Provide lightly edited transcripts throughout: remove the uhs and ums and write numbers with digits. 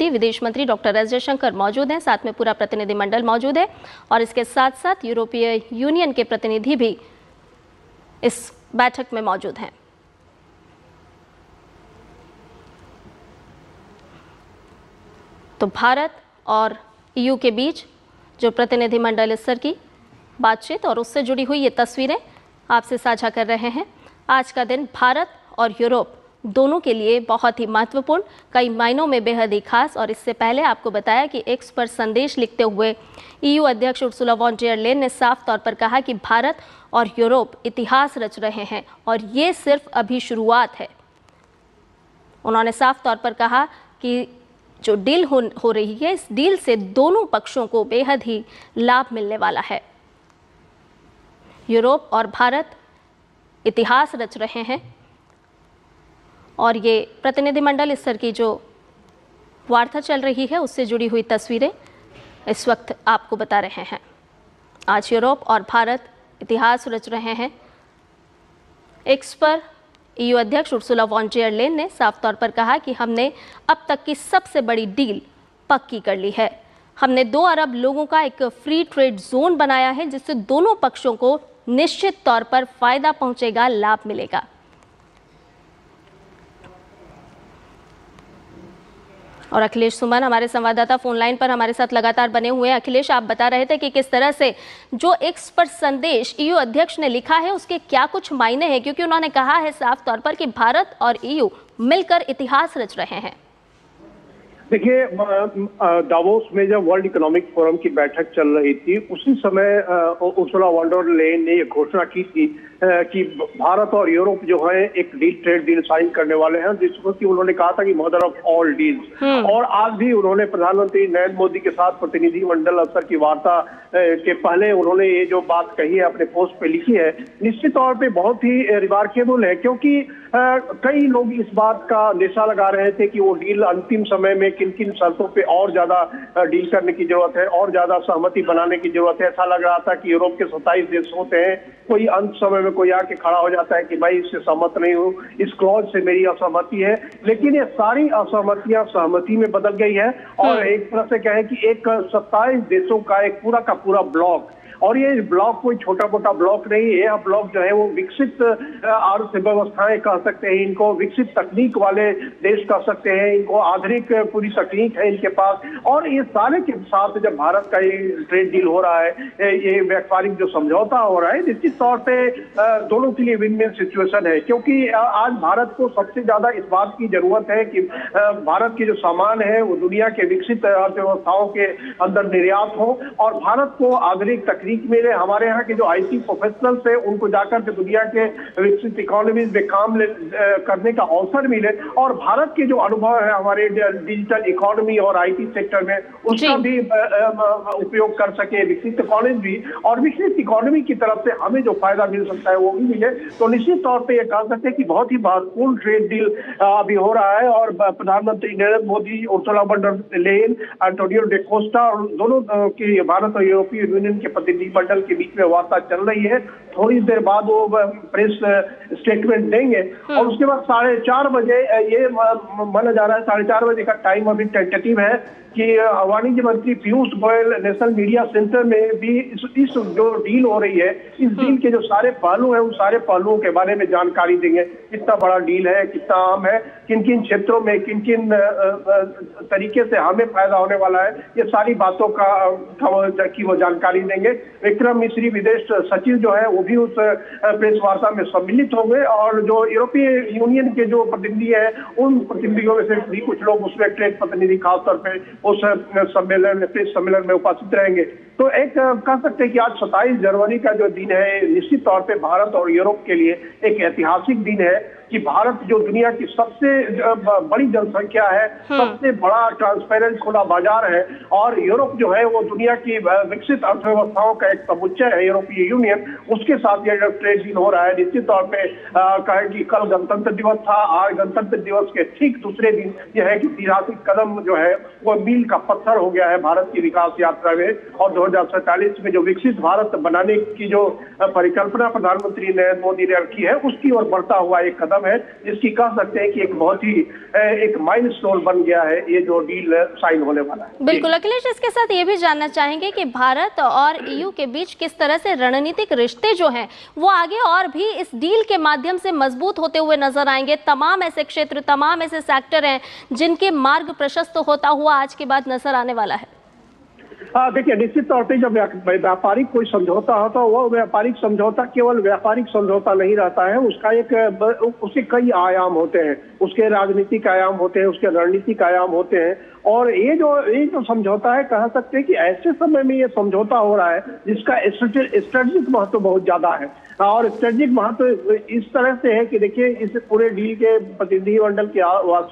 प्रतिनिधि विदेश मंत्री डॉक्टर एस जयशंकर मौजूद हैं, साथ में पूरा प्रतिनिधिमंडल मौजूद है और इसके साथ साथ यूरोपीय यूनियन के प्रतिनिधि भी इस बैठक में मौजूद हैं। तो भारत और ईयू के बीच जो प्रतिनिधिमंडल स्तर की बातचीत और उससे जुड़ी हुई ये तस्वीरें आपसे साझा कर रहे हैं। आज का दिन भारत और यूरोप दोनों के लिए बहुत ही महत्वपूर्ण, कई मायनों में बेहद ही खास। और इससे पहले आपको बताया कि एक्स पर संदेश लिखते हुए ईयू अध्यक्ष उर्सुला वॉन डेर लेयन ने साफ तौर पर कहा कि भारत और यूरोप इतिहास रच रहे हैं और ये सिर्फ अभी शुरुआत है। उन्होंने साफ तौर पर कहा कि जो डील हो रही है, इस डील से दोनों पक्षों को बेहद ही लाभ मिलने वाला है। यूरोप और भारत इतिहास रच रहे हैं और ये प्रतिनिधिमंडल स्तर की जो वार्ता चल रही है उससे जुड़ी हुई तस्वीरें इस वक्त आपको बता रहे हैं। आज यूरोप और भारत इतिहास रच रहे हैं। एक्स पर ईयू अध्यक्ष उर्सुला वॉन डेर लेयन ने साफ तौर पर कहा कि हमने अब तक की सबसे बड़ी डील पक्की कर ली है। हमने 2 अरब लोगों का एक फ्री ट्रेड जोन बनाया है जिससे दोनों पक्षों को निश्चित तौर पर फायदा पहुंचेगा, लाभ मिलेगा। और अखिलेश सुमन हमारे संवाददाता फोन लाइन पर हमारे साथ लगातार बने हुए हैं। अखिलेश, आप बता रहे थे कि किस तरह से जो एक्स पर संदेश ईयू अध्यक्ष ने लिखा है उसके क्या कुछ मायने हैं, क्योंकि उन्होंने कहा है साफ तौर पर कि भारत और ईयू मिलकर इतिहास रच रहे हैं। देखिए, दावोस में जब वर्ल्ड इकोनॉमिक फोरम की बैठक चल रही थी उसी समय उर्सुला वॉन डेर लेयन ने ये घोषणा की थी कि भारत और यूरोप जो है एक ट्रेड डील साइन करने वाले हैं, जिसको कि उन्होंने कहा था कि मदर ऑफ ऑल डील्स। और आज भी उन्होंने प्रधानमंत्री नरेंद्र मोदी के साथ प्रतिनिधिमंडल स्तर की वार्ता के पहले उन्होंने ये जो बात कही है अपने पोस्ट पे लिखी है, निश्चित तौर पे बहुत ही रिमार्केबल है, क्योंकि कई लोग इस बात का निशा लगा रहे थे कि वो डील अंतिम समय में किन किन शर्तों पे और ज्यादा डील करने की जरूरत है, और ज्यादा सहमति बनाने की जरूरत है। ऐसा लग रहा था कि यूरोप के 27 देश होते हैं, कोई अंत समय में कोई आके खड़ा हो जाता है कि भाई इससे सहमत नहीं हूँ, इस क्लॉज से मेरी असहमति है। लेकिन ये सारी असहमतियां सहमति में बदल गई है और एक तरह से कहें कि एक 27 देशों का एक पूरा ब्लॉक, और ये ब्लॉक कोई छोटा मोटा ब्लॉक नहीं है। यह ब्लॉक जो है वो विकसित अर्थव्यवस्थाएं कह सकते हैं इनको, विकसित तकनीक वाले देश कह सकते हैं इनको, आधुनिक पूरी तकनीक है इनके पास। और ये सारे के साथ जब भारत का ये ट्रेड डील हो रहा है, ये व्यापारिक जो समझौता हो रहा है, निश्चित तौर पे दोनों के लिए विन विन सिचुएशन है। क्योंकि आज भारत को सबसे ज्यादा इस बात की जरूरत है कि भारत के जो सामान है वो दुनिया के विकसित अर्थव्यवस्थाओं के अंदर निर्यात हो और भारत को आधुनिक तकनीक मिले। हमारे यहाँ के जो आईटी प्रोफेशनल्स है उनको जाकर के दुनिया के विकसित इकोनॉमीज में काम करने का अवसर मिले, और भारत के जो अनुभव है हमारे डिजिटल इकोनॉमी और आईटी सेक्टर में उसका भी उपयोग कर सके विकसित इकोनॉमी भी, और विकसित इकोनॉमी की तरफ से हमें जो फायदा मिल सकता है वो भी मिले। तो निश्चित तौर पर यह कह सकते हैं कि बहुत ही महत्वपूर्ण ट्रेड डील अभी हो रहा है और प्रधानमंत्री Narendra Modi, Ursula von der Leyen, Antonio de Costa और दोनों के भारत और यूरोपीय यूनियन के प्रतिनिधिमंडल के बीच में वार्ता चल रही है। थोड़ी देर बाद वो प्रेस स्टेटमेंट देंगे और उसके बाद 4:30 बजे ये माना जा रहा है, 4:30 बजे का टाइम अभी टेंटेटिव है कि वाणिज्य मंत्री Piyush Goyal national media centre में भी इस जो डील हो रही है, इस डील के जो सारे पहलू हैं उन सारे पहलुओं के बारे में जानकारी देंगे। कितना बड़ा डील है, कितना आम है, किन किन क्षेत्रों में किन किन तरीके से हमें फायदा होने वाला है, ये सारी बातों की वो जानकारी देंगे। विक्रम मिश्री विदेश सचिव जो है वो भी उस प्रेस वार्ता में सम्मिलित होंगे और जो यूरोपीय यूनियन के जो प्रतिनिधि है उन प्रतिनिधियों में से भी कुछ लोग उसमें ट्रेड प्रतिनिधि खासतौर पर उस सम्मेलन में, प्रेस सम्मेलन में उपस्थित रहेंगे। तो एक कह सकते हैं कि आज 27 जनवरी का जो दिन है निश्चित तौर पे भारत और यूरोप के लिए एक ऐतिहासिक दिन है कि भारत जो दुनिया की सबसे बड़ी जनसंख्या है, सबसे बड़ा ट्रांसपेरेंट खुला बाजार है, और यूरोप जो है वो दुनिया की विकसित अर्थव्यवस्थाओं का एक समुच्चय है यूरोपीय यूनियन, उसके साथ ये ट्रेड डील हो रहा है। निश्चित तौर पे कहें कि कल गणतंत्र दिवस था, आज गणतंत्र दिवस के ठीक दूसरे दिन यह है कि ऐतिहासिक कदम जो है वो मील का पत्थर हो गया है भारत की विकास यात्रा में, और 2047 में जो विकसित भारत बनाने की जो परिकल्पना प्रधानमंत्री नरेंद्र मोदी ने रखी है उसकी ओर बढ़ता हुआ एक कदम कदम है जिसकी कह सकते हैं कि एक बहुत ही एक माइलस्टोन बन गया है ये जो डील साइन होने वाला है। बिल्कुल अखिलेश, इसके साथ ये भी जानना चाहेंगे कि भारत और ईयू के बीच किस तरह से रणनीतिक रिश्ते जो हैं वो आगे और भी इस डील के माध्यम से मजबूत होते हुए नजर आएंगे। तमाम ऐसे क्षेत्र, तमाम ऐसे सेक्टर हैं जिनके मार्ग प्रशस्त होता हुआ आज के बाद नजर आने वाला है। हाँ देखिए, निश्चित तौर पे जब व्यापारिक कोई समझौता होता है वो व्यापारिक समझौता केवल व्यापारिक समझौता नहीं रहता है, उसके कई आयाम होते हैं, उसके राजनीतिक आयाम होते हैं, उसके रणनीतिक आयाम होते हैं। और ये जो समझौता है, कह सकते हैं कि ऐसे समय में ये समझौता हो रहा है जिसका स्ट्रेटेजिक महत्व बहुत ज्यादा है। और स्ट्रेटेजिक महत्व इस तरह से है कि देखिए, इस पूरे डील के प्रतिनिधिमंडल के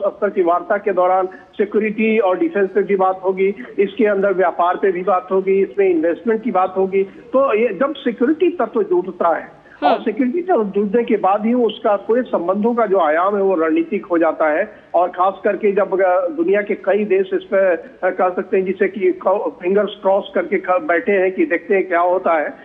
स्तर की वार्ता के दौरान सिक्योरिटी और डिफेंस पे भी बात होगी, इसके अंदर व्यापार पे भी बात होगी, इसमें इन्वेस्टमेंट की बात होगी। तो ये जब सिक्योरिटी तत्व जुड़ता है और सिक्योरिटी जब जुड़ने के बाद ही उसका पूरे संबंधों का जो आयाम है वो रणनीतिक हो जाता है। और खास करके जब दुनिया के कई देश इस पर कह सकते हैं जिसे कि फिंगर्स क्रॉस करके बैठे हैं कि देखते हैं क्या होता है।